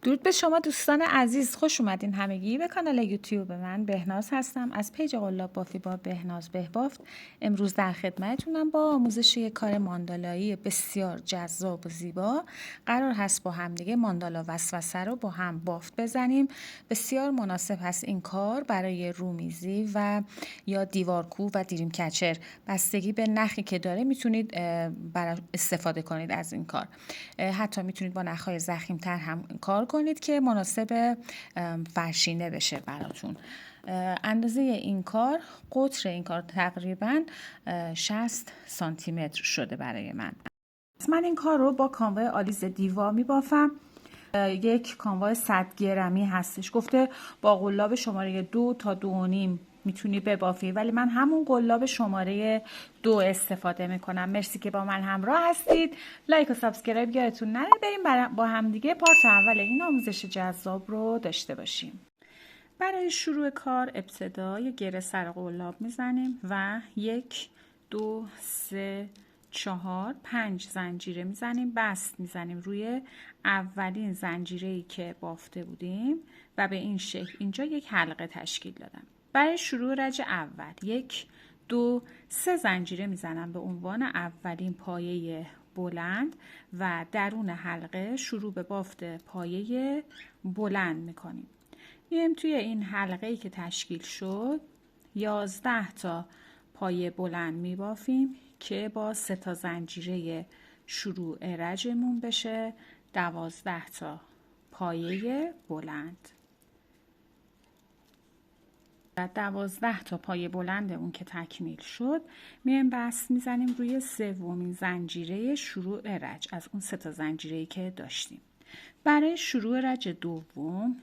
درود به شما دوستان عزیز، خوش اومدین همگی به کانال یوتیوب من. بهناز هستم از پیج قلاب بافی با بهناز بهبافت. امروز در خدمتتونم با آموزش یک کار ماندالایی بسیار جذاب و زیبا. قرار هست با هم دیگه ماندالا وسوسه رو با هم بافت بزنیم. بسیار مناسب هست این کار برای رومیزی و یا دیوارکو و دریم کچر. بستگی به نخی که داره میتونید برای استفاده کنید از این کار. حتی میتونید با نخهای ضخیم‌تر هم کار کنید که مناسب فرشینه بشه براتون. اندازه این کار، قطر این کار تقریبا 60 سانتی متر شده برای من. من این کار رو با کانوای آلیز دیوا میبافم. یک کانوای 100 گرمی هستش. گفته با قلاب شماره 2 تا 2.5 میتونی ببافی، ولی من همون قلاب شماره 2 استفاده میکنم. مرسی که با من همراه هستید. لایک و سابسکرایب یادتون نره. بریم با هم دیگه پارت اول این آموزش جذاب رو داشته باشیم. برای شروع کار ابتدا یک گره سر قلاب میزنیم و 1 2 3 4 5 زنجیره میزنیم، بست میزنیم روی اولین زنجیره‌ای که بافته بودیم و به این شکل اینجا یک حلقه تشکیل دادم. برای شروع رج اول 1 2 3 زنجیره میزنم به عنوان اولین پایه بلند و درون حلقه شروع به بافت پایه بلند میکنیم. میایم توی این حلقه‌ای که تشکیل شد 11 تا پایه بلند میبافیم که با 3 تا زنجیره شروع رجمون بشه 12 تا پایه بلند. و 12 تا پایه بلند اون که تکمیل شد میایم بست میزنیم روی سومین زنجیره شروع رج از اون 3 تا زنجیره‌ای که داشتیم. برای شروع رج دوم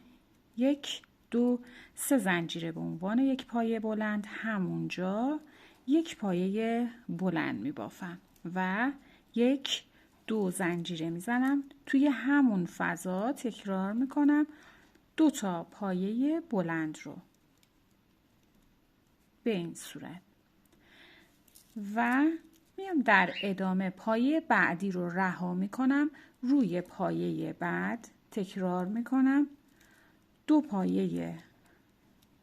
1 2 3 زنجیره به عنوان یک پایه بلند همونجا یک پایه بلند میبافم و 1 2 زنجیره میزنم توی همون فضا تکرار میکنم 2 تا پایه بلند رو به این صورت و میام در ادامه پایه بعدی رو رها میکنم روی پایه بعد تکرار میکنم 2 پایه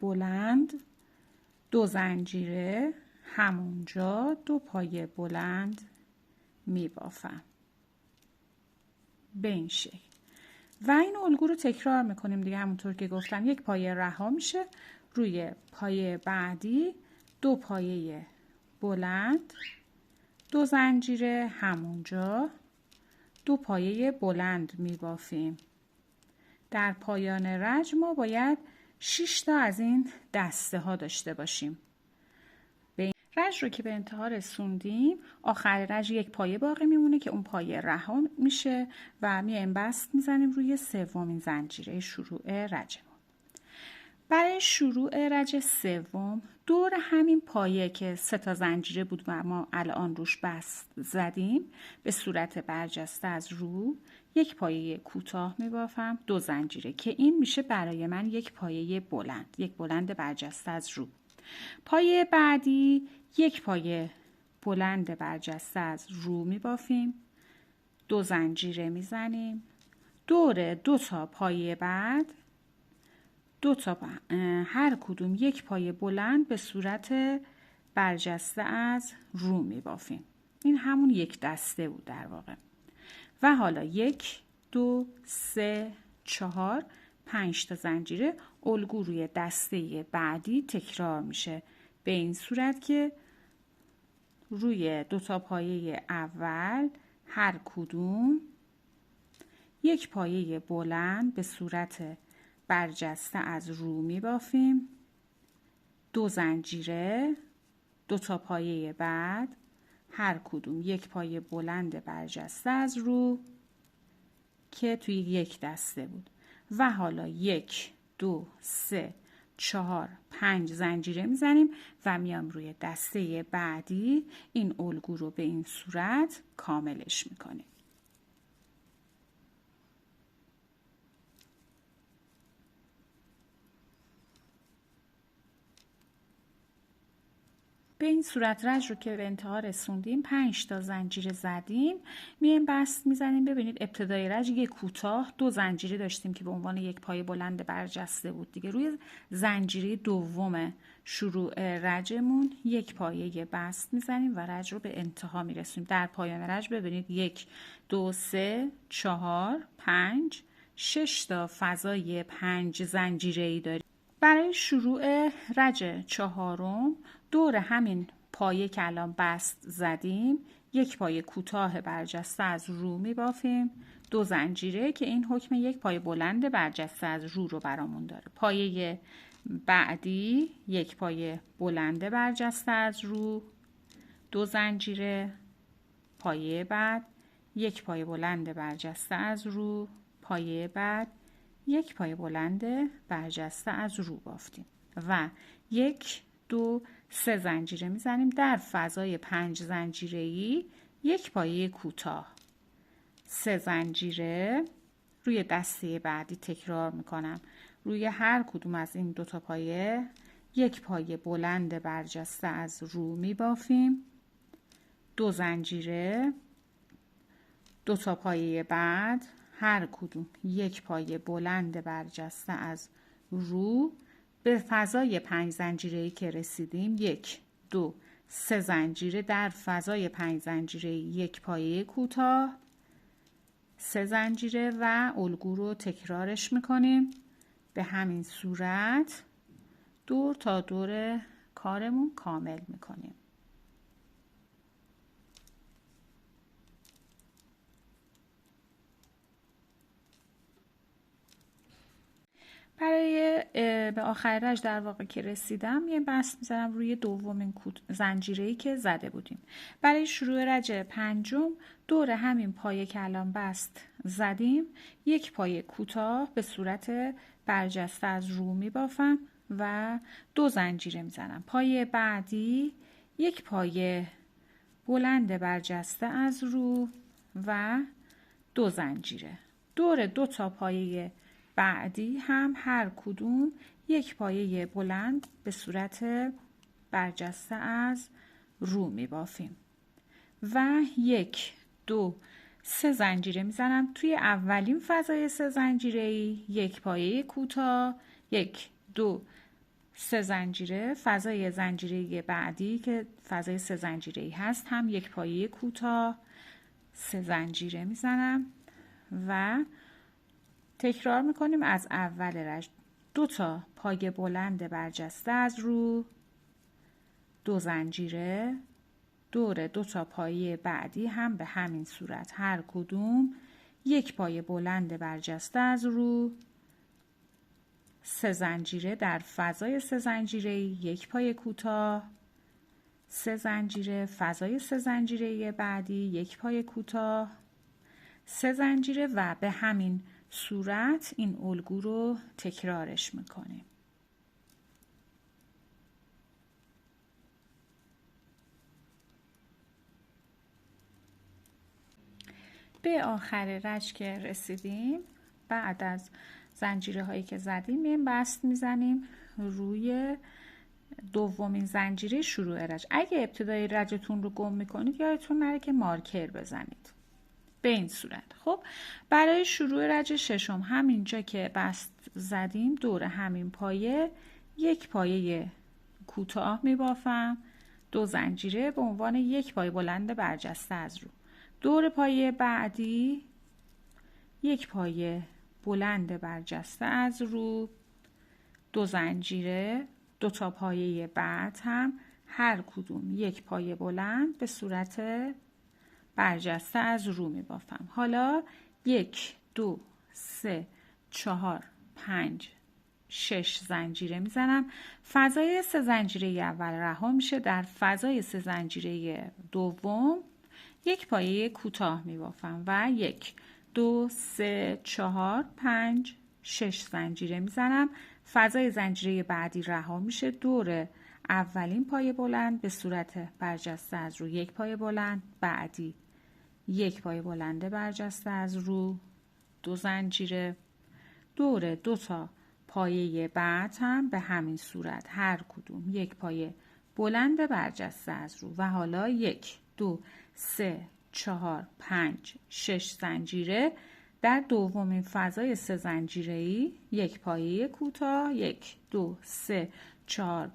بلند 2 زنجیره همونجا 2 پایه بلند میبافم به این شکل و این الگو رو تکرار میکنیم دیگه. همونطور که گفتم یک پایه رها میشه روی پایه بعدی 2 پایه بلند 2 زنجیره همونجا 2 پایه بلند میبافیم. در پایان رج ما باید 6 تا از این دسته ها داشته باشیم. رج رو که به انتها رسوندیم آخر رج یک پایه باقی میمونه که اون پایه رها میشه و میایم بست میزنیم روی سومین زنجیره شروع رجمون. برای شروع رج سوم دور همین پایه که 3 تا زنجیره بود و ما الان روش بست زدیم به صورت برجسته از رو یک پایه کوتاه میبافم 2 زنجیره که این میشه برای من یک پایه بلند، یک بلند برجسته از رو. پایه بعدی یک پایه بلند برجسته از رو میبافیم 2 زنجیره میزنیم دور 2 تا پایه بعد 2 تا هر کدوم یک پایه بلند به صورت برجسته از رو میبافیم. این همون یک دسته بود در واقع. و حالا 1 2 3 4 5 تا زنجیره الگو روی دسته بعدی تکرار میشه به این صورت که روی 2 تا پایه اول هر کدوم یک پایه بلند به صورت برجسته از رو میبافیم 2 زنجیره 2 تا پایه بعد هر کدوم یک پایه بلند برجسته از رو که توی یک دسته بود و حالا 1 2 3 4 5 زنجیره میزنیم و میام روی دسته بعدی این الگو رو به این صورت کاملش میکنیم. به این صورت رج رو که به انتها رسوندیم 5 تا زنجیره زدیم، میایم بست میزنیم. ببینید ابتدای رج یک کوتاه 2 زنجیره داشتیم که به عنوان یک پایه بلند برجسته بود دیگه. روی زنجیره دوم شروع رجمون یک پایه بست میزنیم و رج رو به انتها میرسونیم. در پایان رج ببینید 1 2 3 4 5 6 تا فضای 5 زنجیره‌ای داریم. برای شروع رج چهارم دور همین پایه که الان بست زدیم یک پایه کوتاه برجسته از رو میبافیم، 2 زنجیره که این حکم یک پایه بلند برجسته از رو رو برامون داره. پایه بعدی یک پایه بلند برجسته از رو، 2 زنجیره، پایه بعد یک پایه بلند برجسته از رو، پایه بعد یک پایه بلند برجسته از رو بافتیم و 1 2 3 زنجیره میزنیم. در فضای 5 زنجیره‌ای یک پایه کوتاه، 3 زنجیره روی دسته بعدی. تکرار میکنم، روی هر کدوم از این 2 تا پایه یک پایه بلند برجسته از رو میبافیم، 2 زنجیره، 2 تا پایه بعد هر کدوم یک پایه بلند برجسته از رو. به فضای 5 زنجیره‌ای که رسیدیم 1 2 3 زنجیره، در فضای 5 زنجیره‌ای یک پایه کوتاه، 3 زنجیره و الگو رو تکرارش میکنیم. به همین صورت دور تا دور کارمون کامل میکنیم. برای به آخر رج در واقع که رسیدم یه بست میزنم روی دومین زنجیره‌ای که زده بودیم. برای شروع رج پنجم دور همین پایه که الان بست زدیم یک پایه کوتاه به صورت برجسته از رو میبافم و 2 زنجیره میزنم. پایه بعدی یک پایه بلند برجسته از رو و 2 زنجیره. دور 2 تا پایه بعدی هم هر کدوم یک پایه بلند به صورت برجسته از رو می بافیم و 1 2 3 زنجیره میزنم. توی اولین فضای 3 زنجیره‌ای یک پایه کوتاه، 1 2 3 زنجیره. فضای زنجیره بعدی که فضای 3 زنجیره‌ای هست هم یک پایه کوتاه، 3 زنجیره میزنم و تکرار میکنیم از اول رج. 2 تا پایه بلند برجسته از رو، 2 زنجیره. دور 2 تا پایه بعدی هم به همین صورت هر کدوم یک پایه بلند برجسته از رو، 3 زنجیره. در فضای 3 زنجیره یک پایه کوتاه، 3 زنجیره. فضای 3 زنجیره بعدی یک پایه کوتاه، 3 زنجیره و به همین صورت این الگو رو تکرارش میکنیم. به آخر رج که رسیدیم بعد از زنجیره هایی که زدیم میایم بست میزنیم روی دومین زنجیره شروع رج. اگه ابتدای رجتون رو گم میکنید یادتون نره که مارکر بزنید. به این صورت. خب برای شروع رج ششم همینجا که بست زدیم دور همین پایه یک پایه کوتاه میبافم، 2 زنجیره به عنوان یک پایه بلند برجسته از رو. دور پایه بعدی یک پایه بلند برجسته از رو، 2 زنجیره. 2 تا پایه بعد هم هر کدوم یک پایه بلند به صورت برجسته از رو می بافم. حالا 1 2 3 4 5 6 زنجیره میزنم. فضای 3 زنجیره اول رها میشه. در فضای 3 زنجیره دوم یک پایه کوتاه می بافم و 1 2 3 4 5 6 زنجیره میزنم. فضای زنجیره بعدی رها میشه. دور اولین پایه بلند به صورت برجسته از رو یک پایه بلند، بعدی یک پایه بلند برجسته از رو، 2 زنجیره. دور 2 تا پایه بعد هم به همین صورت هر کدوم یک پایه بلند برجسته از رو و حالا 1 2 3 4 5 6 زنجیره در دومین فضای 3 زنجیره‌ای یک پایه کوتاه 1 2 3 4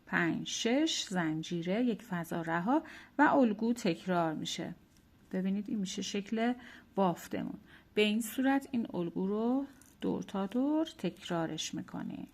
5 6 زنجیره یک فضا رها و الگو تکرار میشه. ببینید این میشه شکل بافتمون. به این صورت این الگو رو دور تا دور تکرارش میکنیم.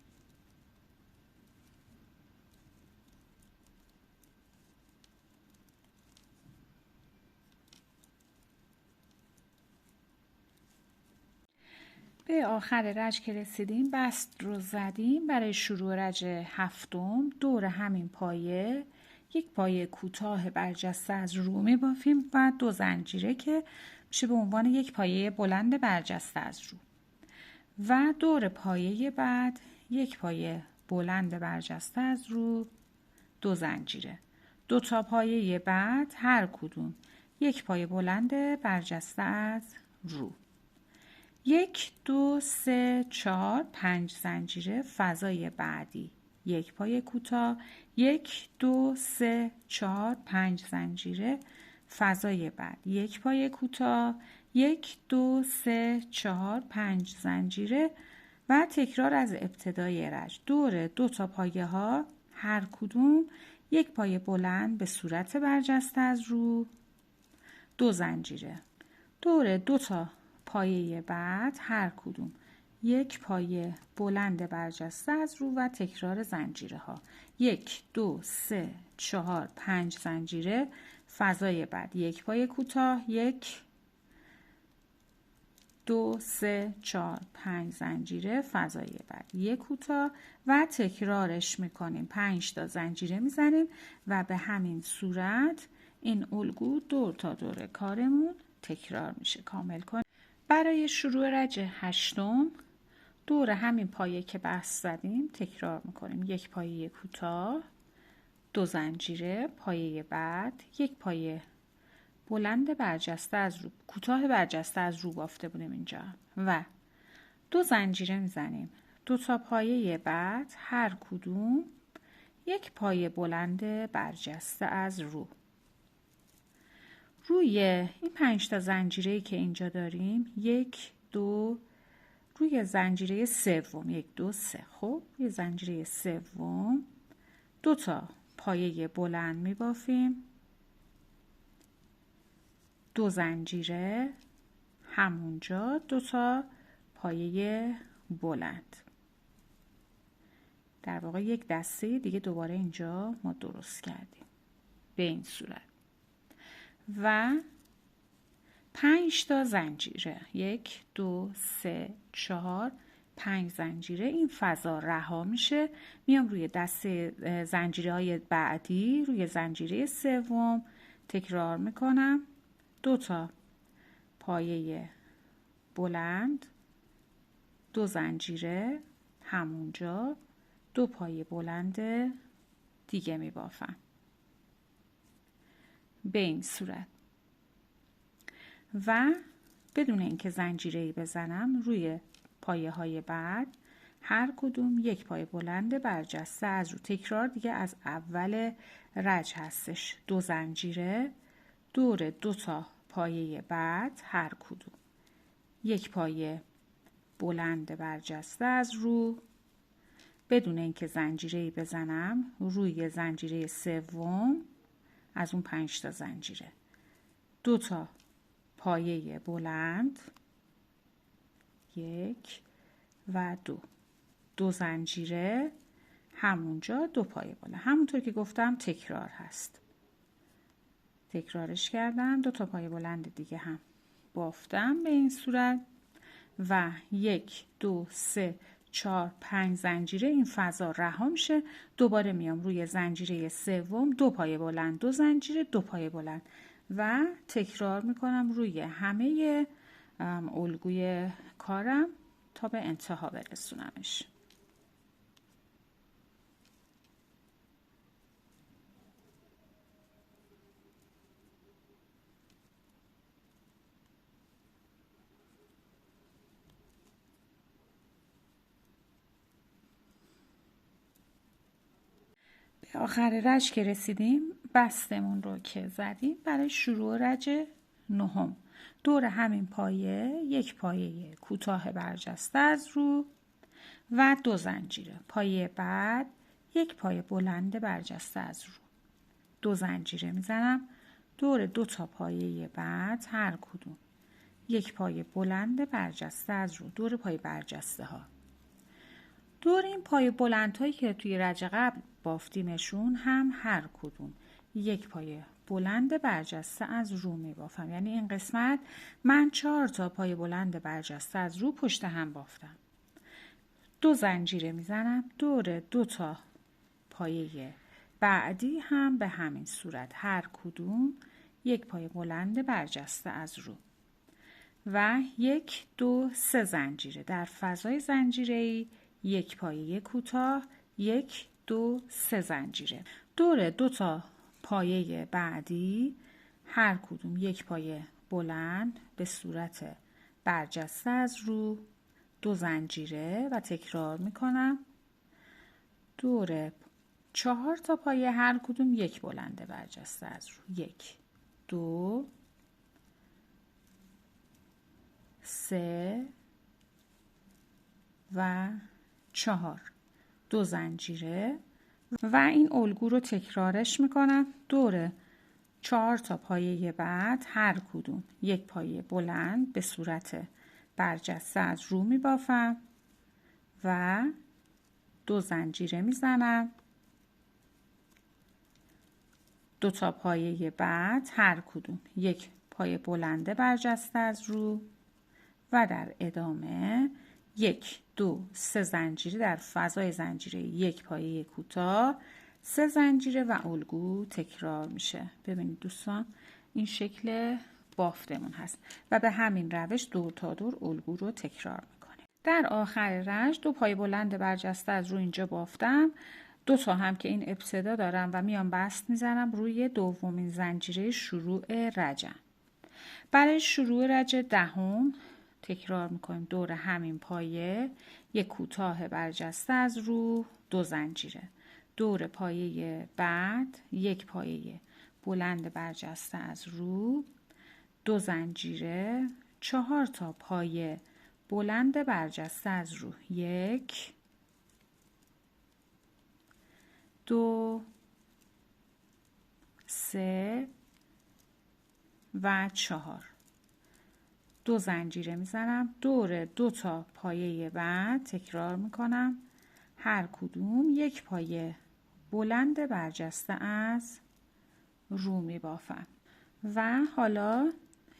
به آخر رج که رسیدیم بست رو زدیم. برای شروع رج هفتم دور همین پایه یک پایه کوتاه برجسته از رو می بافیم و 2 زنجیره که میشه به عنوان یک پایه بلند برجسته از رو و دور پایه بعد یک پایه بلند برجسته از رو 2 زنجیره. 2 تا پایه بعد هر کدوم یک پایه بلند برجسته از رو. 1 2 3 4 5 زنجیره فضای بعدی یک پایه کوتاه 1 2 3 4 5 زنجیره فضای بعد یک پایه کوتاه 1 2 3 4 5 زنجیره و تکرار از ابتدای رج. دور 2 تا پایه ها هر کدوم یک پایه بلند به صورت برجسته از رو 2 زنجیره. دور 2 تا پایه بعد هر کدوم یک پایه بلند برجسته از رو و تکرار زنجیره ها 1 2 3 4 5 زنجیره فضای بعد یک پایه کوتاه 1 2 3 4 5 زنجیره فضای بعد یک کوتاه و تکرارش میکنیم. 5 تا زنجیره میزنیم و به همین صورت این الگو دور تا دور کارمون تکرار میشه. کامل کنیم. برای شروع رج هشتم دور همین پایه که بست زدیم تکرار میکنیم. یک پایه کوتاه 2 زنجیره پایه بعد یک پایه بلند برجسته از رو کوتاه برجسته از رو بافته بودیم اینجا و 2 زنجیره میزنیم. 2 تا پایه بعد هر کدوم یک پایه بلند برجسته از رو. روی این 5 تا زنجیره‌ای که اینجا داریم 1 2 روی زنجیره سوم 1 2 3 خب روی زنجیره سوم 2 تا پایه بلند میبافیم 2 زنجیره همونجا 2 تا پایه بلند در واقع یک دسته دیگه دوباره اینجا ما درست کردیم به این صورت و 5 تا زنجیره 1 2 3 4 5 زنجیره این فضا رها میشه. میام روی دسته زنجیره های بعدی روی زنجیره سوم تکرار میکنم 2 تا پایه بلند 2 زنجیره همونجا 2 پایه بلند دیگه میبافم به این صورت و بدون اینکه زنجیره‌ای بزنم روی پایه های بعد هر کدوم یک پایه بلند برجسته از رو. تکرار دیگه از اول رج هستش. 2 زنجیره دور 2 تا پایه بعد هر کدوم یک پایه بلند برجسته از رو بدون اینکه زنجیره‌ای بزنم روی زنجیره سوم از اون 5 تا زنجیره 2 تا پایه بلند 1 و 2 زنجیره همونجا 2 پایه بلند همونطور که گفتم تکرار هست. تکرارش کردم 2 تا پایه بلند دیگه هم بافتم به این صورت و 1 2 3 4 5 زنجیره این فضا رها میشه. دوباره میام روی زنجیره سوم 2 پایه بلند 2 زنجیره 2 پایه بلند و تکرار میکنم روی همه الگوی کارم تا به انتها برسونمش. به آخر رج که رسیدیم بستمون رو که زدیم برای شروع رج نهم دور همین پایه یک پایه کوتاه برجسته از رو و 2 زنجیره. پایه بعد یک پایه بلند برجسته از رو، 2 زنجیره میزنم دور 2 تا پایه بعد هر کدوم یک پایه بلند برجسته از رو، دور پایه برجسته ها. دور این پایه بلند هایی که توی رج قبل بافتیمشون هم هر کدوم یک پایه بلند برجسته از رو می بافم. یعنی این قسمت من 4 تا پایه بلند برجسته از رو پشت هم بافتم. 2 زنجیره میزنم دور 2 تا پایه بعدی هم به همین صورت هر کدوم یک پایه بلند برجسته از رو و 1 2 3 زنجیره. در فضای زنجیره‌ای یک پایه کوتاه 1 2 3 زنجیره. دور 2 تا پایه بعدی هر کدوم یک پایه بلند به صورت برجسته از رو، 2 زنجیره و تکرار میکنم دور 4 تا پایه هر کدوم یک بلند برجسته از رو، 1 2 3 و 4، 2 زنجیره و این الگو رو تکرارش میکنم دور 4 تا پایه بعد هر کدوم یک پایه بلند به صورت برجسته از رو میبافم و 2 زنجیره میزنم 2 تا پایه بعد هر کدوم یک پایه بلند برجسته از رو و در ادامه 1 2 3 زنجیره در فضای زنجیره یک پایه کوتاه 3 زنجیره و الگو تکرار میشه. ببینید دوستان این شکل بافتمون هست و به همین روش دور تا دور الگو رو تکرار میکنه. در آخر رج 2 پایه بلند برجسته از رو اینجا بافتم، 2 تا هم که این ابتدا دارم و میام بست میزنم روی دومین زنجیره شروع رجم. برای شروع رج دهم تکرار میکنیم دور همین پایه یک کوتاه برجسته از رو، 2 زنجیره. دور پایه بعد یک پایه بلند برجسته از رو، 2 زنجیره. 4 تا پایه بلند برجسته از رو، 1 2 3 و 4، 2 زنجیره میزنم دور 2 تا پایه بعد تکرار میکنم هر کدوم یک پایه بلند برجسته از رو میبافم و حالا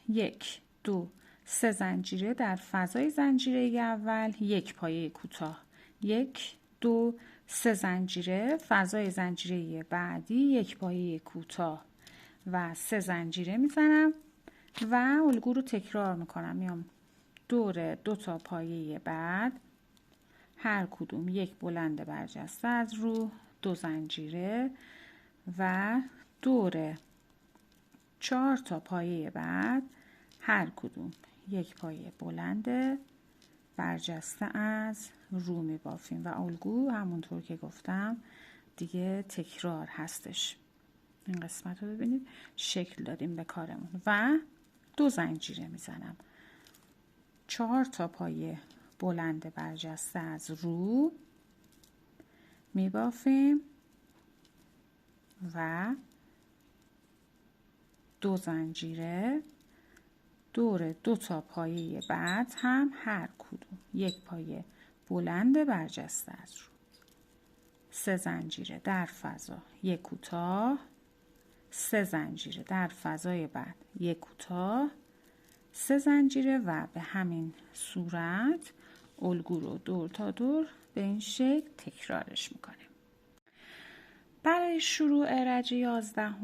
1 2 3 زنجیره در فضای زنجیره اول یک پایه کوتاه 1 2 3 زنجیره، فضای زنجیره بعدی یک پایه کوتاه و 3 زنجیره میزنم و الگو رو تکرار میکنم. میام دور 2 تا پایه بعد هر کدوم یک بلند برجسته از رو، 2 زنجیره و دور 4 تا پایه بعد هر کدوم یک پایه بلند برجسته از رو میبافیم و الگو همونطور که گفتم دیگه تکرار هستش. این قسمت رو ببینید شکل دادیم به کارمون و 2 زنجیره میزنم 4 تا پایه بلند برجسته از رو میبافیم و 2 زنجیره دور 2 تا پایه بعد هم هر کدوم یک پایه بلند برجسته از رو، 3 زنجیره در فضا یک کوتاه، 3 زنجیره در فضای بعد یک کوتاه، 3 زنجیره و به همین صورت الگو رو دور تا دور به این شکل تکرارش میکنیم. برای شروع رج 11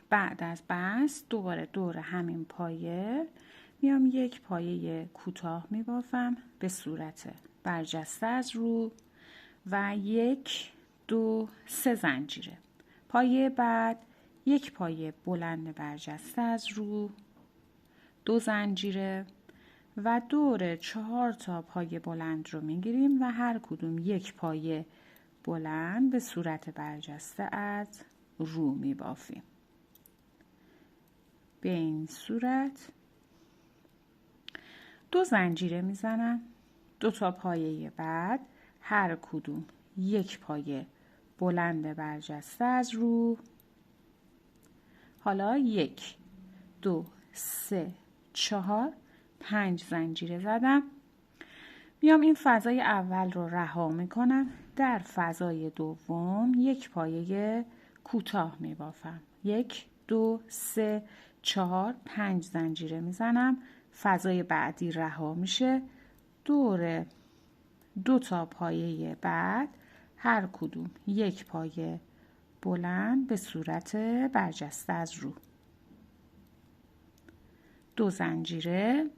بعد از بست دوباره دور همین پایه میام یک پایه کوتاه میبافم به صورت برجسته از رو و 1 2 3 زنجیره. پایه بعد یک پایه بلند برجسته از رو، 2 زنجیره و دور 4 تا پایه بلند رو میگیریم و هر کدوم یک پایه بلند به صورت برجسته از رو می بافیم. به این صورت 2 زنجیره میزنم. 2 تا پایه بعد هر کدوم 1 پایه بلند برجسته از رو. حالا 1 2 3 4 5 زنجیره زدم. میام این فضای اول رو رها میکنم. در فضای دوم 1 پایه کوتاه میبافم. 1 2 3 4 5 زنجیره میزنم. فضای بعدی رها میشه. دور 2 تا پایه بعد هر کدوم 1 پایه بلند به صورت برجسته از رو. 2 زنجیره.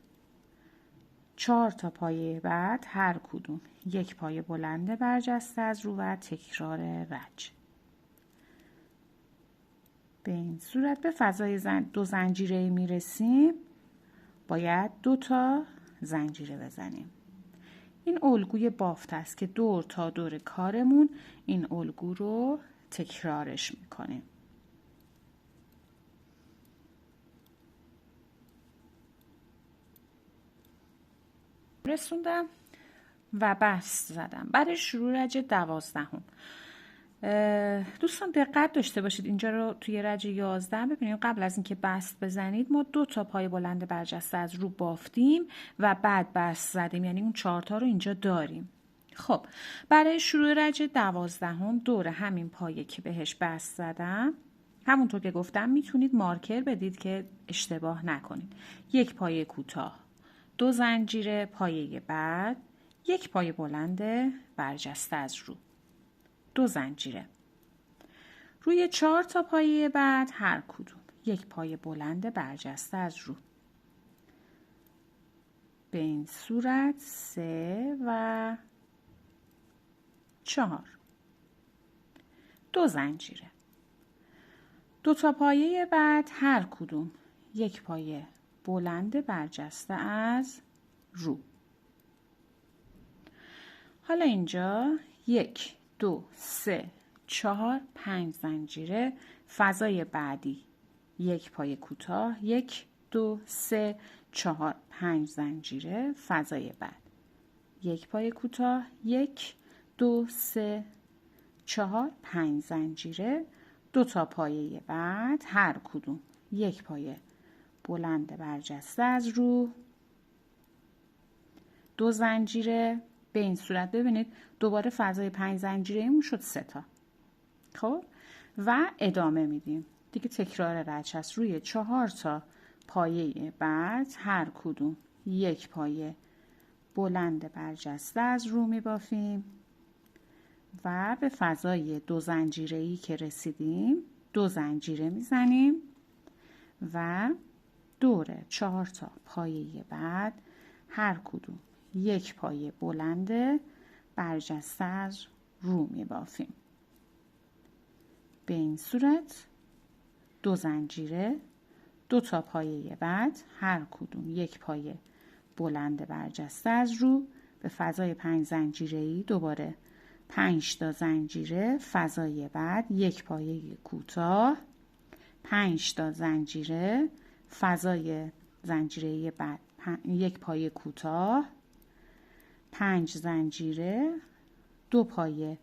4 تا پایه بعد هر کدوم 1 پایه بلند برجسته از رو و تکرار رج. به این صورت به فضای 2 زنجیره میرسیم. باید 2 تا زنجیره بزنیم. این الگوی بافت است که دور تا دور کارمون این الگو رو تکرارش میکنیم. رسوندم و بست زدم. برای شروع رج 12. دوستان دقت داشته باشید اینجا رو توی رج 11 ببینید قبل از اینکه بست بزنید ما 2 تا پای بلند برجسته از رو بافتیم و بعد بست زدیم، یعنی اون 4 تا رو اینجا داریم. خب برای شروع رج 12 دور همین پایه که بهش بست زدم همونطور که گفتم میتونید مارکر بدید که اشتباه نکنید. 1 پایه کوتاه، 2 زنجیره، پایه بعد 1 پایه بلند برجسته از رو، 2 زنجیره. روی 4 تا پایه بعد هر کدوم 1 پایه بلند برجسته از رو. به این صورت 3 و 4. 2 زنجیره. 2 تا پایه بعد هر کدوم 1 پایه بلند برجسته از رو. حالا اینجا 1 2 3 4 5 زنجیره. فضای بعدی 1 پایه کوتاه، 1 2 3 4 5 زنجیره. فضای بعد 1 پایه کوتاه، 1 2 3 4 5 زنجیره. 2 تا پایه بعد هر کدوم 1 پایه بلند برجسته از رو، 2 زنجیره. به این صورت ببینید دوباره فضای 5 زنجیره ایمون شد 3 تا. خب و ادامه میدیم دیگه. تکرار رج هست. روی 4 تا پایه بعد هر کدوم 1 پایه بلند برجسته از رو میبافیم و به فضای 2 زنجیره‌ای که رسیدیم 2 زنجیره میزنیم و دور 4 تا پایه بعد هر کدوم 1 پایه بلند برجسته از رو میبافیم. به این صورت 2 زنجیره. 2 تا پایه بعد هر کدوم 1 پایه بلند برجسته از رو. به فضای 5 زنجیره‌ای دوباره 5 تا زنجیره. فضای بعد 1 پایه کوتاه، 5 تا زنجیره. فضای زنجیره بعد 1 پایه کوتاه، 5 زنجیره، 2 پایه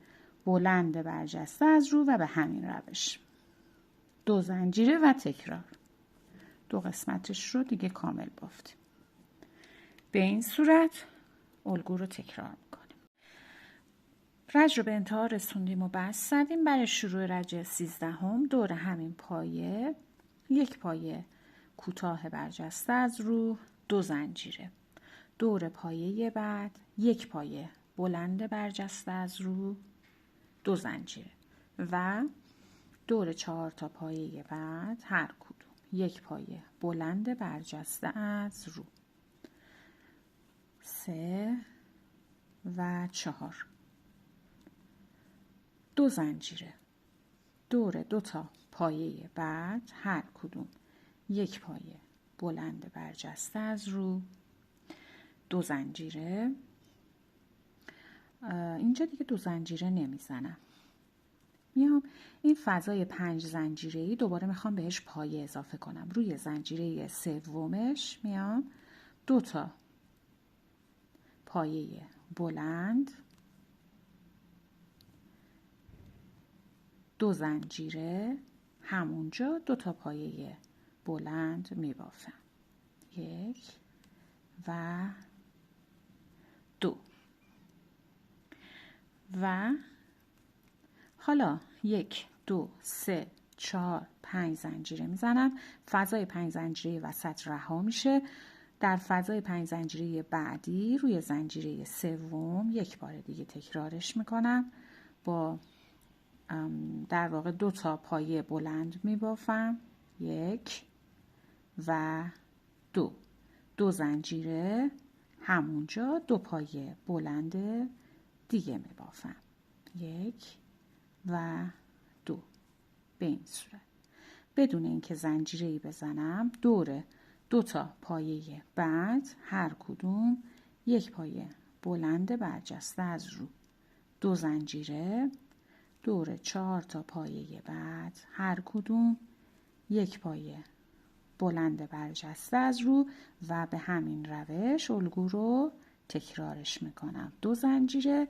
بلند برجسته از رو و به همین روش 2 زنجیره و تکرار. 2 قسمتش رو دیگه کامل بافتیم. به این صورت الگو رو تکرار میکنیم. رج رو به انتها رسوندیم و بست زدیم. برای شروع رج 13 دور همین پایه 1 پایه کوتاه برجسته از رو، 2 زنجیره. دور پایه بعد 1 پایه بلند برجسته از رو، 2 زنجیره و دور 4 تا پایه بعد هر کدوم 1 پایه بلند برجسته از رو، 3 و 4. 2 زنجیره. دور 2 تا پایه بعد هر کدوم 1 پایه بلند برجسته از رو، 2 زنجیره. اینجا دیگه 2 زنجیره نمیزنم، میام این فضای 5 زنجیره‌ای دوباره میخوام بهش پایه اضافه کنم. روی زنجیره سومش میام 2 تا پایه بلند، 2 زنجیره، همونجا 2 تا پایه بلند میبافم. 1 و 2 و حالا 1 2 3 4 5 زنجیره میزنم. فضای 5 زنجیره وسط رها میشه. در فضای 5 زنجیره بعدی روی زنجیره سوم یک بار دیگه تکرارش میکنم. با در واقع 2 تا پایه بلند میبافم. 1 و 2 2 زنجیره، همونجا 2 پایه بلند دیگه میبافم. 1 و 2 به این صورت، بدون اینکه زنجیره‌ای بزنم. دور 2 تا پایه بعد هر کدوم یک پایه بلند برجسته از رو، 2 زنجیره، دور 4 تا پایه بعد هر کدوم یک پایه بلند برجسته از رو و به همین روش الگو رو تکرارش میکنم. 2 زنجیره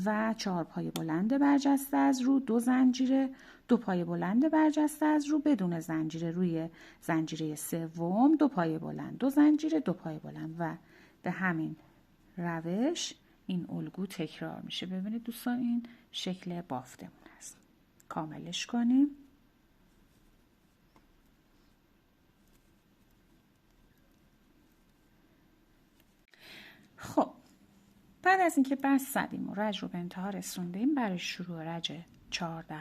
و 4 پایه بلند برجسته از رو، 2 زنجیره، 2 پایه بلند برجسته از رو بدون زنجیره. روی زنجیره سوم 2 پایه بلند، 2 زنجیره، 2 پایه بلند و به همین روش این الگو تکرار میشه. ببینید دوستان این شکل بافتمون هست. کاملش کنیم. خب بعد از اینکه بس زدیم و رج رو به انتها رسوندیم، برای شروع رج 14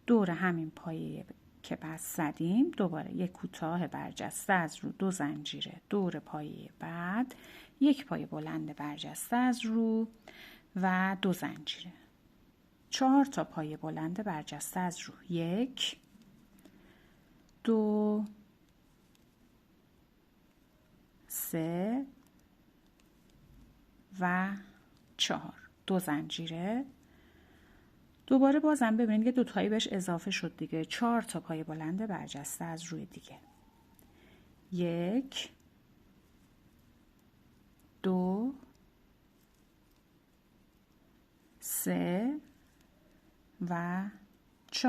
دور همین پایه که بس زدیم دوباره یک کوتاه برجسته از رو، 2 زنجیره، دور پایه بعد یک پایه بلند برجسته از رو و 2 زنجیره، 4 تا پایه بلند برجسته از رو، 1 2 3 و 4، 2 زنجیره. دوباره بازم ببینید که 2 تایی بهش اضافه شد دیگه، 4 تا پایه بلند برجسته از روی دیگه، 1 2 3 و 4،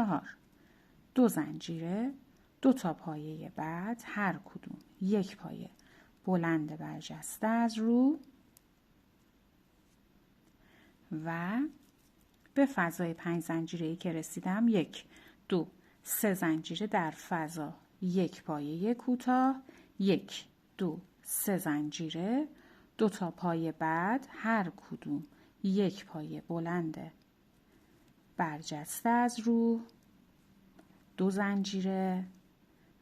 2 زنجیره، 2 تا پایه بعد هر کدوم یک پایه بلند برجسته از رو و به فضای 5 زنجیره‌ای که رسیدم 1 2 3 زنجیره در فضا یک پایه کوتاه، 1 2 3 زنجیره، 2 تا پایه بعد هر کدوم یک پایه بلند برجسته از رو، 2 زنجیره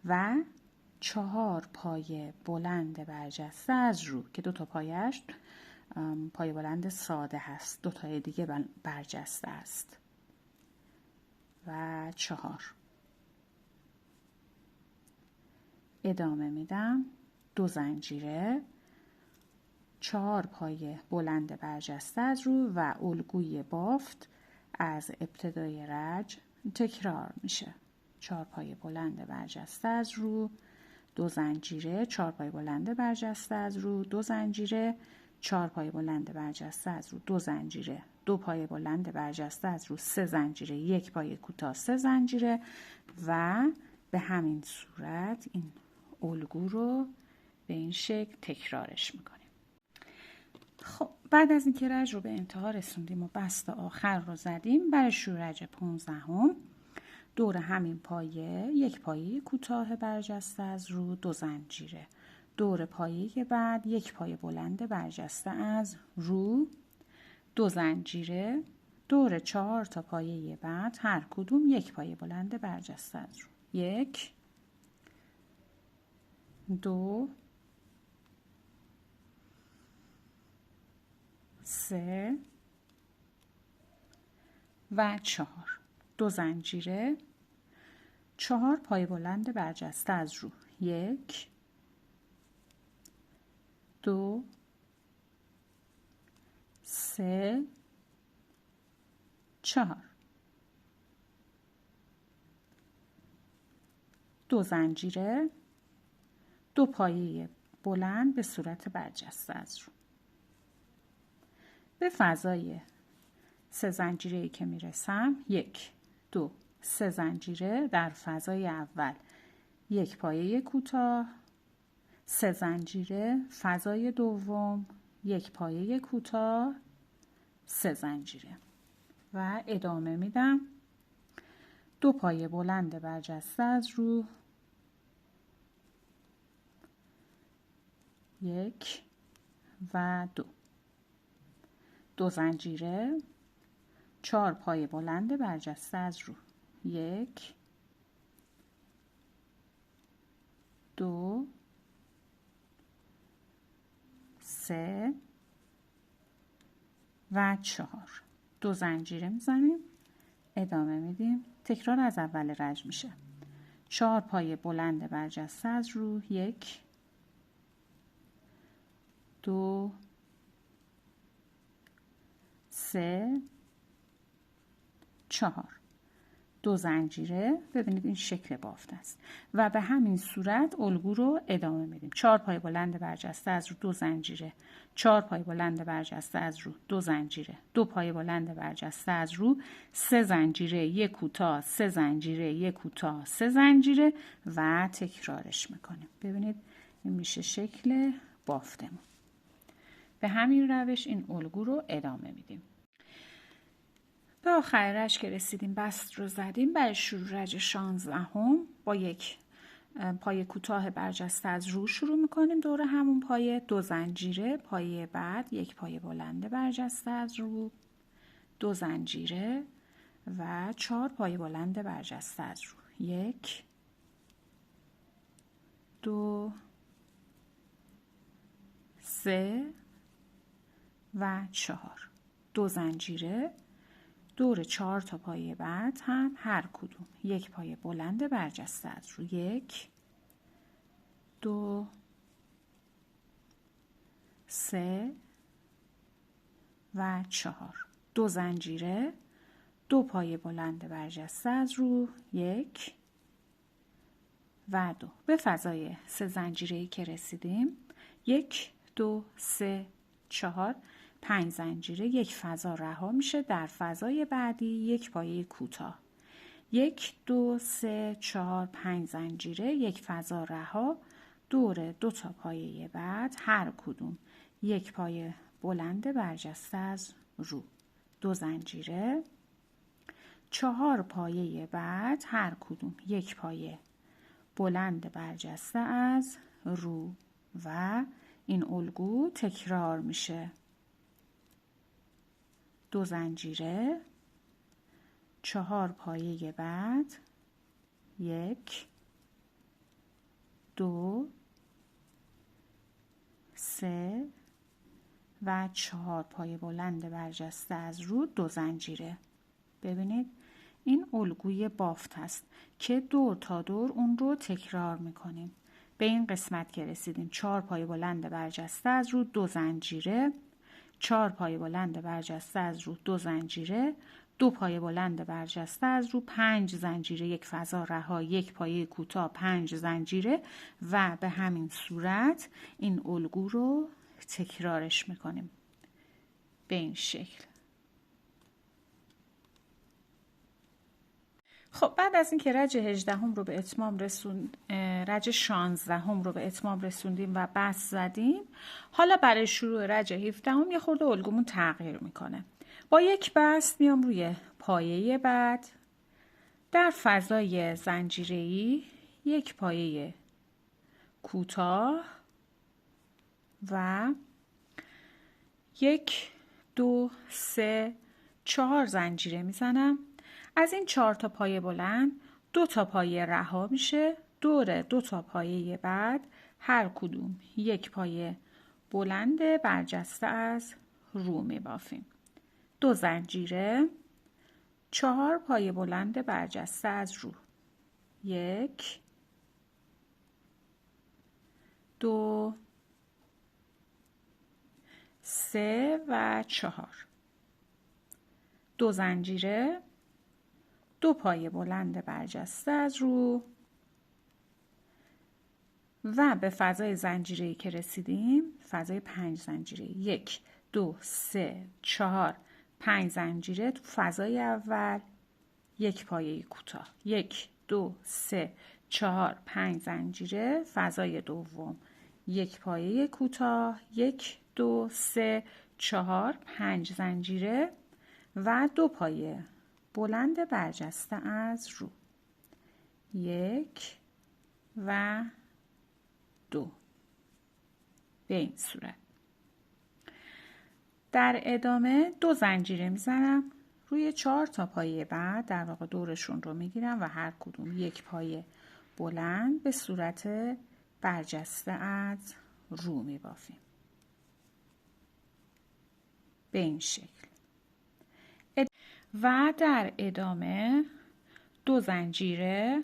و 4 پایه بلند برجسته از رو که 2 تا پایه‌اش پایه بلند ساده هست، 2 تای دیگه برجسته است و 4. ادامه میدم. 2 زنجیره، 4 پایه بلند برجسته از رو و الگوی بافت از ابتدای رج تکرار میشه. 4 پایه بلند برجسته از رو، 2 زنجیره، 4 پایه بلند برجسته از رو، 2 زنجیره، 4 پایه بلند برجسته از رو، 2 زنجیره، 2 پایه بلند برجسته از رو، 3 زنجیره، 1 پایه کوتاه، 3 زنجیره و به همین صورت این الگو رو به این شکل تکرارش میکنیم. خب بعد از اینکه رج رو به انتها رسوندیم و بست آخر رو زدیم، برای شروع رج 15 دور همین پایه یک پایه کوتاه برجسته از رو، 2 زنجیره، دور پایه بعد یک پایه بلند برجسته از رو، 2 زنجیره، دور 4 تا پایه بعد هر کدوم یک پایه بلند برجسته از رو، 1 2 3 و 4، 2 زنجیره، 4 پایه بلند برجسته از رو، 1 2 3 4. 2 زنجیره، 2 پایه بلند به صورت برجسته از رو. به فضای 3 زنجیره‌ای که میرسم 1 2 3 زنجیره در فضای اول، 1 پایه کوتاه، 3 زنجیره، فضای دوم 1 پایه کوتاه، 3 زنجیره و ادامه میدم. 2 پایه بلند برجسته از رو، 1 و 2 2 زنجیره، 4 پایه بلند برجسته از رو، 1 2 3 و 4. 2 زنجیره میزنیم، ادامه میدیم. تکرار از اول رج میشه. 4 پایه بلند برجسته از رو، 1 2 3 4. 2 زنجیره، ببینید این شکل بافت است و به همین صورت الگو رو ادامه میدیم. 4 پایه بلند برجسته از رو، 2 زنجیره، 4 پایه بلند برجسته از رو، 2 زنجیره، 2 پایه بلند برجسته از رو، 3 زنجیره، 1 کوتاه، 3 زنجیره، 1 کوتاه، 3 زنجیره و تکرارش میکنیم. ببینید این میشه شکل بافتمون. به همین روش این الگو رو ادامه میدیم. به آخر رج که رسیدیم، بست رو زدیم. برای شروع رج 16 با 1 پایه کوتاه برجسته از رو شروع میکنیم. دور همون پایه 2 زنجیره، پایه بعد 1 پایه بلند برجسته از رو، 2 زنجیره و 4 پایه بلند برجسته از رو، 1 2 3 و 4. 2 زنجیره، دور 4 تا پایه بعد هم هر کدوم 1 پایه بلند برجسته از رو، 1 2 3 و 4. 2 زنجیره، 2 پایه بلند برجسته از رو، 1 و 2. به فضای 3 زنجیره‌ای که رسیدیم 1 2 3 4 5 زنجیره، 1 فضا رها میشه. در فضای بعدی 1 پایه کوتاه، 1 2 3 4 5 زنجیره، 1 فضا رها. دور 2 تا پایه بعد هر کدوم 1 پایه بلند برجسته از رو، 2 زنجیره، 4 پایه بعد هر کدوم 1 پایه بلند برجسته از رو و این الگو تکرار میشه. 2 زنجیره، 4 پایه بعد 1 2 3 و 4 پایه بلند برجسته از رو، 2 زنجیره. ببینید این الگوی بافت است که دور تا دور اون رو تکرار میکنیم. به این قسمت که رسیدیم 4 پایه بلند برجسته از رو، 2 زنجیره، 4 پایه بلند برجسته از رو، 2 زنجیره، 2 پایه بلند برجسته از رو، 5 زنجیره، 1 فضا رها، 1 پایه کوتاه، 5 زنجیره و به همین صورت این الگو رو تکرارش میکنیم به این شکل. خب بعد از اینکه رج 18 رو به اتمام رج 16 رو به اتمام رسوندیم و بست زدیم، حالا برای شروع رج 17 یه خورده الگومون تغییر میکنه. با 1 بست میام روی پایه بعد، در فضای زنجیره‌ای 1 پایه کوتاه و 1 2 3 4 زنجیره میزنم. از این 4 تا پایه بلند 2 تا پایه رها میشه. دور 2 تا پایه بعد هر کدوم 1 پایه بلند برجسته از رو میبافیم. 2 زنجیره، 4 پایه بلند برجسته از رو، 1 2 3 و 4. 2 زنجیره، 2 پایه بلند برجسته از رو و به فضای زنجیره‌ای که رسیدیم، فضای 5 زنجیره، 1 2 3 4 5 زنجیره تو فضای اول، 1 پایه کوتاه، 1 2 3 4 5 زنجیره، فضای دوم 1 پایه کوتاه، 1 2 3 4 5 زنجیره و 2 پایه بلند برجسته از رو، 1 و 2. به این صورت. در ادامه 2 زنجیره میزنم روی 4 تا پایه بعد، در واقع دورشون رو میگیرم و هر کدوم 1 پایه بلند به صورت برجسته از رو میبافیم. به این شکل. و در ادامه 2 زنجیره،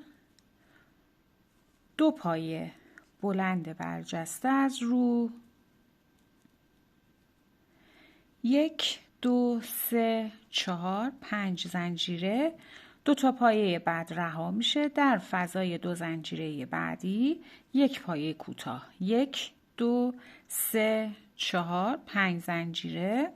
2 پایه بلند برجسته از رو، 1 2 3 4 5 زنجیره، 2 تا پایه بعد رها میشه. در فضای 2 زنجیره بعدی 1 پایه کوتاه، 1 2 3 4 5 زنجیره،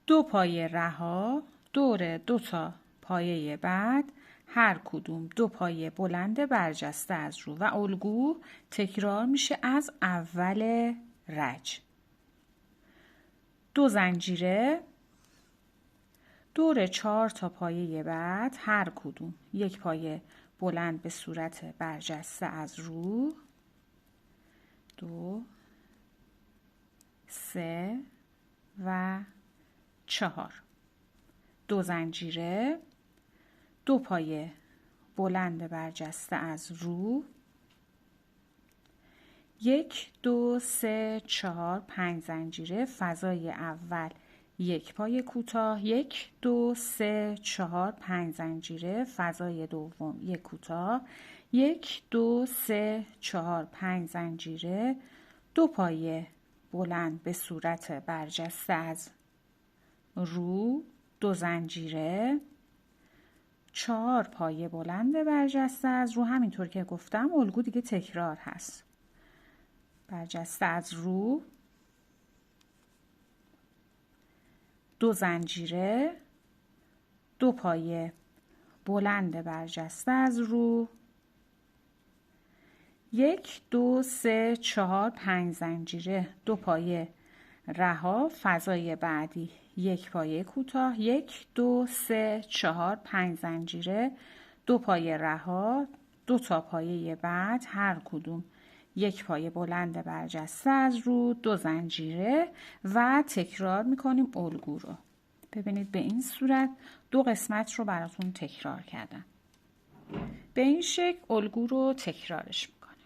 2 پایه رها، دور 2 تا پایه بعد هر کدوم 2 پایه بلند برجسته از رو و الگو تکرار میشه از اول رج. 2 زنجیره، دور 4 تا پایه بعد هر کدوم 1 پایه بلند به صورت برجسته از رو، 2 3 و 4. 2 زنجیره، 2 پایه بلند برجسته از رو، 1 2 3 4 5 زنجیره، فضای اول 1 پایه کوتاه، 1 2 3 4 5 زنجیره، فضای دوم 1 کوتاه، 1 2 3 4 5 زنجیره، 2 پایه بلند به صورت برجسته از رو، 2 زنجیره، 4 پایه بلند برجسته از رو. همینطور که گفتم الگو دیگه تکرار هست. برجسته از رو، 2 زنجیره، 2 پایه بلند برجسته از رو، 1 2 3 4 5 زنجیره، 2 پایه رها، فضای بعدی 1 پایه کوتاه، 1 2 3 4 5 زنجیره، 2 پایه رها، 2 تا پایه بعد هر کدوم 1 پایه بلند برجسته از رو، 2 زنجیره و تکرار میکنیم الگو رو. ببینید به این صورت 2 قسمت رو براتون تکرار کردم. به این شکل الگو رو تکرارش میکنم.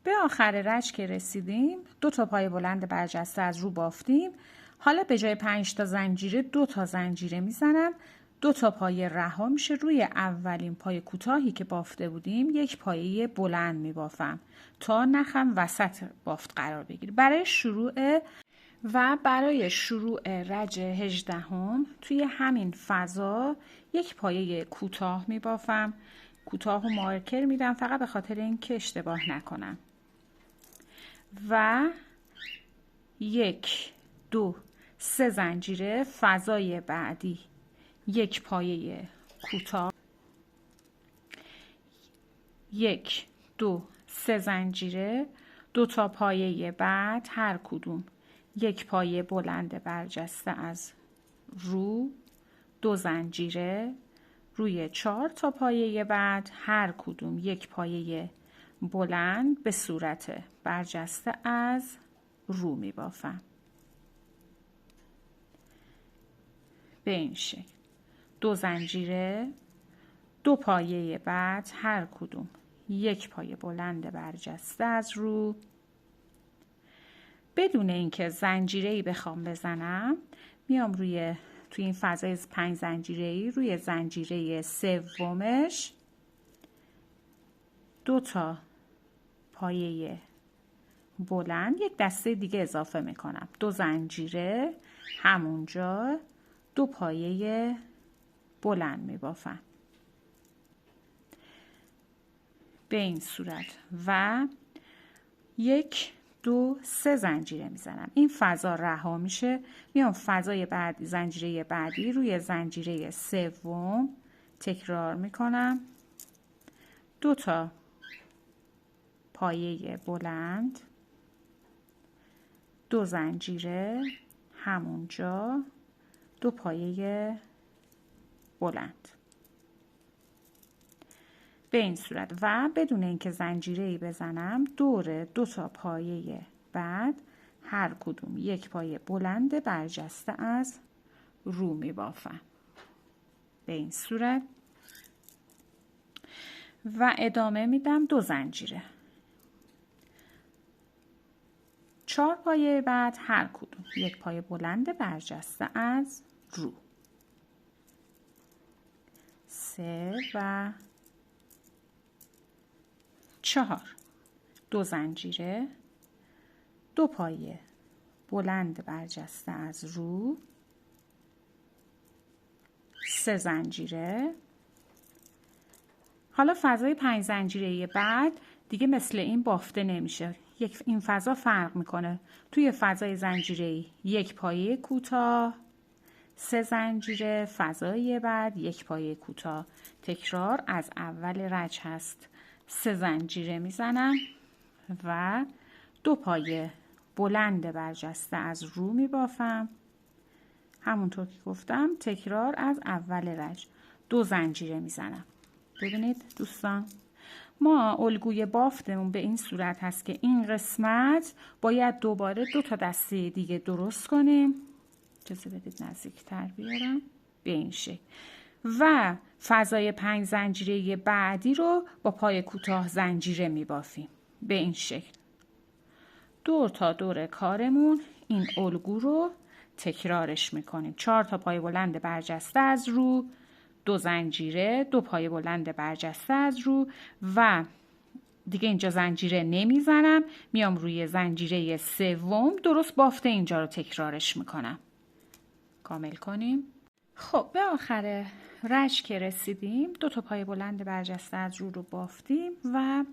به آخر رج که رسیدیم 2 تا پایه بلند برجسته از رو بافتیم. حالا به جای 5 تا زنجیره 2 تا زنجیره میزنم، 2 تا پایه رها میشه. روی اولین پایه کوتاهی که بافته بودیم 1 پایه بلند میبافم تا نخم وسط بافت قرار بگیره. برای شروع رج 18 توی همین فضا 1 پایه کوتاه میبافم. کوتاه و مارکر میدم فقط به خاطر اینکه اشتباه نکنم. و 1 2 3 زنجیره، فضای بعدی 1 پایه کوتاه، 1 2 3 زنجیره، 2 تا پایه بعد هر کدوم 1 پایه بلند برجسته از رو، 2 زنجیره، روی 4 تا پایه بعد هر کدوم 1 پایه بلند به صورت برجسته از رو می بافم. به این شکل 2 زنجیره، 2 پایه بعد هر کدوم 1 پایه بلند برجسته از رو. بدون اینکه زنجیره‌ای بخوام بزنم میام توی این فضای 5 زنجیره‌ای روی زنجیره سومش 2 تا پایه بلند 1 دسته دیگه اضافه میکنم. 2 زنجیره، همونجا 2 پایه بلند می بافم. به این صورت و 1 2 3 زنجیره میزنم. این فضا رها میشه، میام فضای بعدی، زنجیره بعدی روی زنجیره سوم تکرار میکنم. 2 تا پایه بلند، 2 زنجیره همونجا، 2 پایه بلند. به این صورت و بدون اینکه زنجیره‌ای بزنم دور 2 تا پایه بعد هر کدوم 1 پایه بلند برجسته از رو می بافم. به این صورت و ادامه میدم 2 زنجیره. 4 پایه بعد هر کدوم 1 پایه بلند برجسته از رو. 3 و 4 2 زنجیره، 2 پایه بلند برجسته از رو، 3 زنجیره. حالا فضای 5 زنجیره بعد دیگه مثل این بافته نمیشه. این فضا فرق میکنه. توی فضای زنجیره 1 پایه کوتاه، 3 زنجیره، فضای بعد 1 پایه کوتاه. تکرار از اول رج هست. 3 زنجیره میزنم و 2 پایه بلند برجسته از رو میبافم. همونطور که گفتم تکرار از اول رج. 2 زنجیره میزنم. ببینید دوستان، ما الگوی بافتمون به این صورت هست که این قسمت باید دوباره 2 تا دسته دیگه درست کنیم. اجازه بدید نزدیکتر بیارم. به این شکل و فضای 5 زنجیره بعدی رو با پای کوتاه زنجیره میبافیم. به این شکل دور تا دور کارمون این الگو رو تکرارش میکنیم. 4 تا پای بلند برجسته از رو، 2 زنجیره، 2 پای بلند برجسته از رو و دیگه اینجا زنجیره نمیزنم، میام روی زنجیره سوم درست بافته اینجا رو تکرارش میکنم. کامل کنیم. خب به آخر رج که رسیدیم 2 تا پای بلند برجسته از رو بافتیم و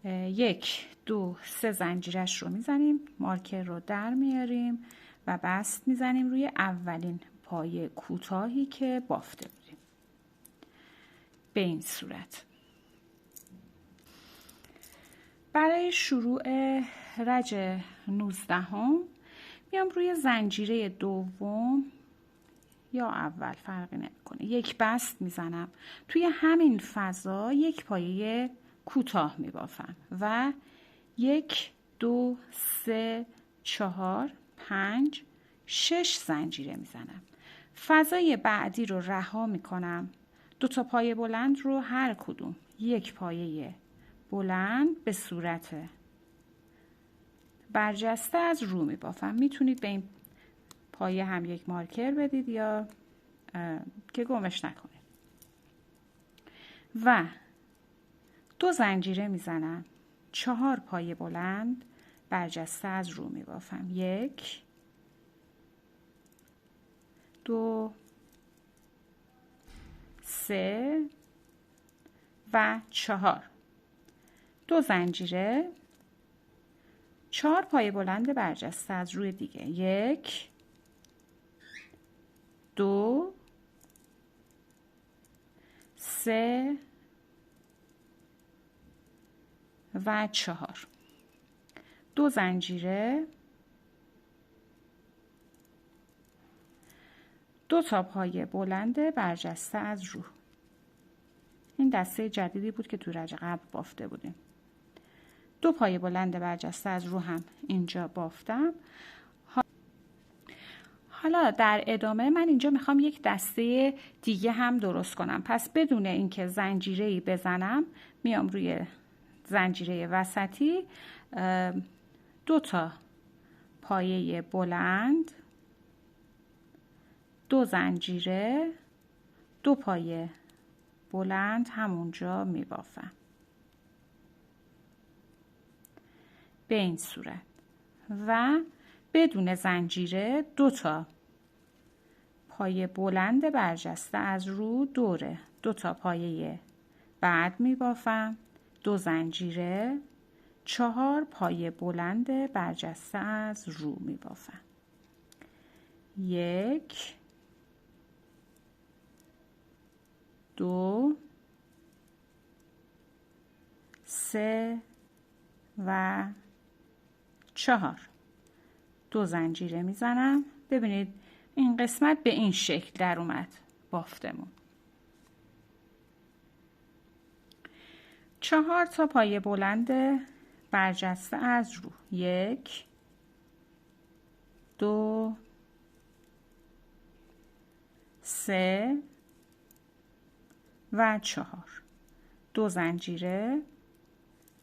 1 2 3 زنجیرش رو میزنیم، مارکر رو در میاریم و بست میزنیم روی اولین پای کوتاهی که بافته بودیم. به این صورت برای شروع رج 19 میام روی زنجیره دوم یا اول فرقی نمیکنه 1 بست میزنم، توی همین فضا 1 پایه کوتاه میبافم و 1 2 3 4 5 6 زنجیره میزنم. فضای بعدی رو رها میکنم، 2 تا پایه بلند رو هر کدوم 1 پایه بلند به صورت برجسته از رو میبافم. میتونید به این پایه هم 1 مارکر بدید یا که گمش نکنید و 2 زنجیره میزنم، 4 پایه بلند برجسته از رو میبافم. 1 2 3 و 4 2 زنجیره، 4 پایه بلند برجسته از روی دیگه. 1 2 3 و 4 2 زنجیره، 2 تا پایه بلند برجسته از رو. این دسته جدیدی بود که تو رج قبل بافته بودیم. 2 پایه بلند برجسته از رو هم اینجا بافتم. حالا در ادامه من اینجا میخوام 1 دسته دیگه هم درست کنم. پس بدون اینکه زنجیره‌ای بزنم میام روی زنجیره وسطی 2 تا پایه بلند، 2 زنجیره، 2 پایه بلند همونجا میبافم. به این صورت و بدون زنجیره 2 تا پایه بلند برجسته از رو دور 2 تا پایه بعد میبافم، 2 زنجیره، 4 پایه بلند برجسته از رو میبافم. 1 2 3 و 4. 2 زنجیره میزنم. ببینید این قسمت به این شکل در اومد بافتمون. 4 تا پایه بلند برجسته از رو. 1 2 3 و 4. 2 زنجیره،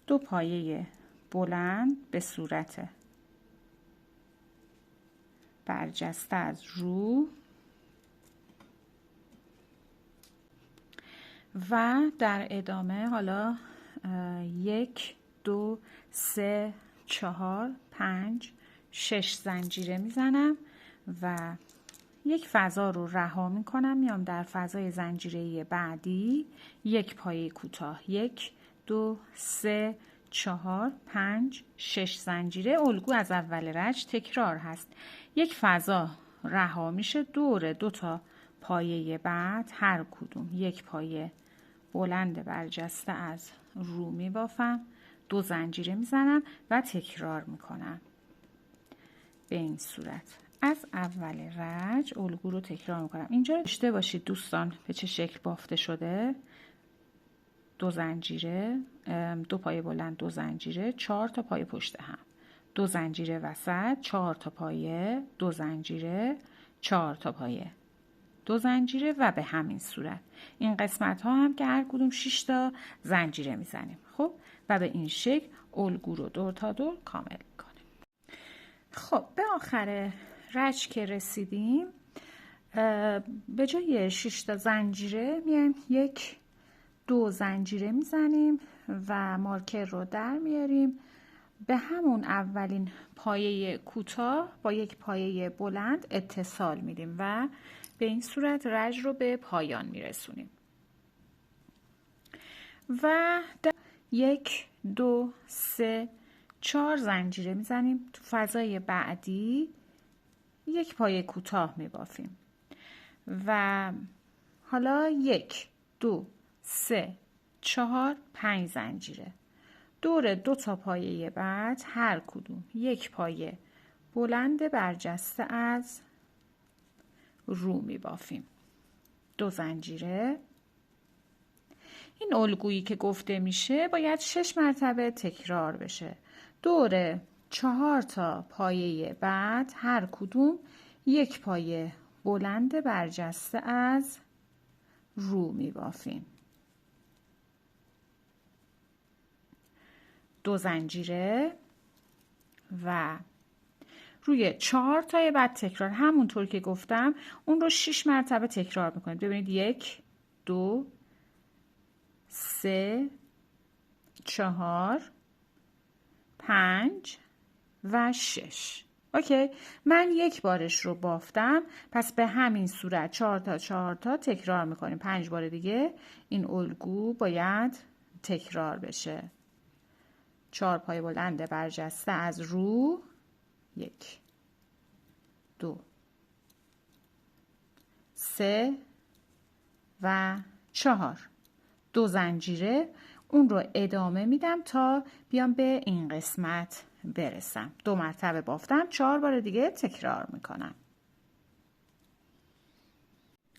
2 پایه بلند به صورت برجسته از رو و در ادامه حالا 1 2 3 4 5 6 زنجیره میزنم و یک فضا رو رها میکنم، میام در فضای زنجیره بعدی 1 پایه کوتاه، 1 2 3 4 5 6 زنجیره. الگو از اول رج تکرار هست. یک فضا رها میشه دور 2 تا پایه بعد هر کدوم 1 پایه بلند برجسته از رو میبافم، 2 زنجیره میزنم و تکرار میکنم. به این صورت از اول رج الگو رو تکرار میکنم. اینجا داشته باشید دوستان به چه شکل بافته شده. 2 زنجیره، 2 پایه بلند، 2 زنجیره، 4 تا پایه پشت هم، 2 زنجیره وسط، 4 تا پایه، 2 زنجیره، 4 تا پایه، 2 زنجیره و به همین صورت. این قسمت ها هم که هر کدوم 6 تا زنجیره میزنیم. خب و به این شکل الگو رو دور تا دور کامل میکنیم. خب به آخر رج که رسیدیم، به جای 6 تا زنجیره میایم 1 2 زنجیره میزنیم و مارکر رو در میاریم. به همون اولین پایه کوتاه با 1 پایه بلند اتصال میدیم و به این صورت رج رو به پایان میرسونیم. و 1 2 3 4 زنجیره میزنیم. تو فضای بعدی 1 پایه کوتاه میبافیم و حالا 1 2 3 4 5 زنجیره. دور 2 تا پایه بعد هر کدوم 1 پایه بلند برجسته از رو میبافیم. 2 زنجیره. این الگویی که گفته میشه باید 6 مرتبه تکرار بشه. دور 4 تا پایه بعد هر کدوم 1 پایه بلند برجسته از رو میبافیم. 2 زنجیره و روی 4 تای بعد تکرار همونطور که گفتم اون رو 6 مرتبه تکرار میکنید. ببینید 1 2 3 4 5 و 6. اوکی، من 1 بارش رو بافتم، پس به همین صورت 4 تا تکرار میکنیم. 5 بار دیگه این الگو باید تکرار بشه. 4 پایه بلند برجسته از رو، 1 2 3 و 4. 2 زنجیره. اون رو ادامه میدم تا بیام به این قسمت برسم. 2 مرتبه بافتم، 4 بار دیگه تکرار میکنم.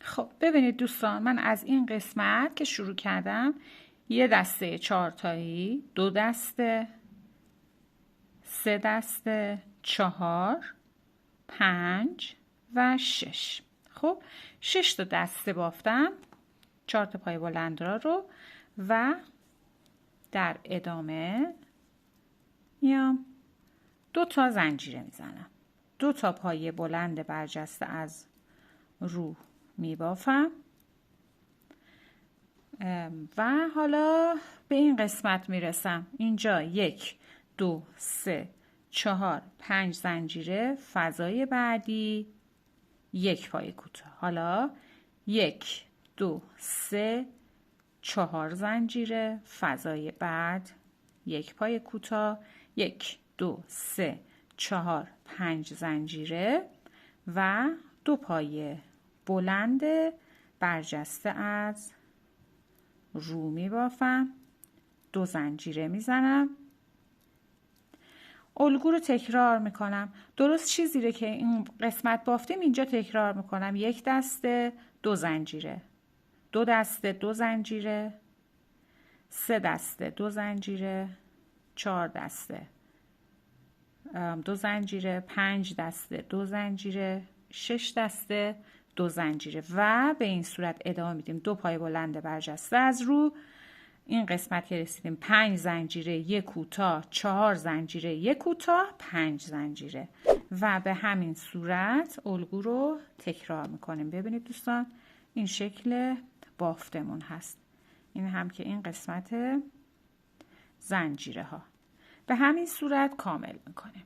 خب ببینید دوستان، من از این قسمت که شروع کردم 1 دسته 4 تایی، 2 دسته، 3 دسته، 4 5 و 6. خب 6 تا دسته بافتم، 4 تا پای بلند رو و در ادامه میام 2 تا زنجیره میزنم. 2 تا پایه بلند برجسته از رو میبافم و حالا به این قسمت میرسم. اینجا 1 2 3 4 5 زنجیره. فضای بعدی یک پای کوتاه. حالا 1 2 3 4 زنجیره، فضای بعد یک پای کوتاه، 1 2 3 4 5 زنجیره و 2 پای بلند برجسته از رو می بافم، 2 زنجیره میزنم، الگو رو تکرار میکنم. درست چیزی رو که این قسمت بافتیم اینجا تکرار میکنم. 1 دسته 2 زنجیره، 2 دسته 2 زنجیره، 3 دسته 2 زنجیره، 4 دسته 2 زنجیره، 5 دسته 2 زنجیره، 6 دسته 2 زنجیره و به این صورت ادامه میدیم. 2 پای بلند برجسته از رو. این قسمت که رسیدیم 5 زنجیره 1 کوتاه، 4 زنجیره 1 کوتاه، 5 زنجیره و به همین صورت الگو رو تکرار میکنیم. ببینید دوستان این شکل بافتمون هست. این هم که این قسمت زنجیره ها به همین صورت کامل میکنیم.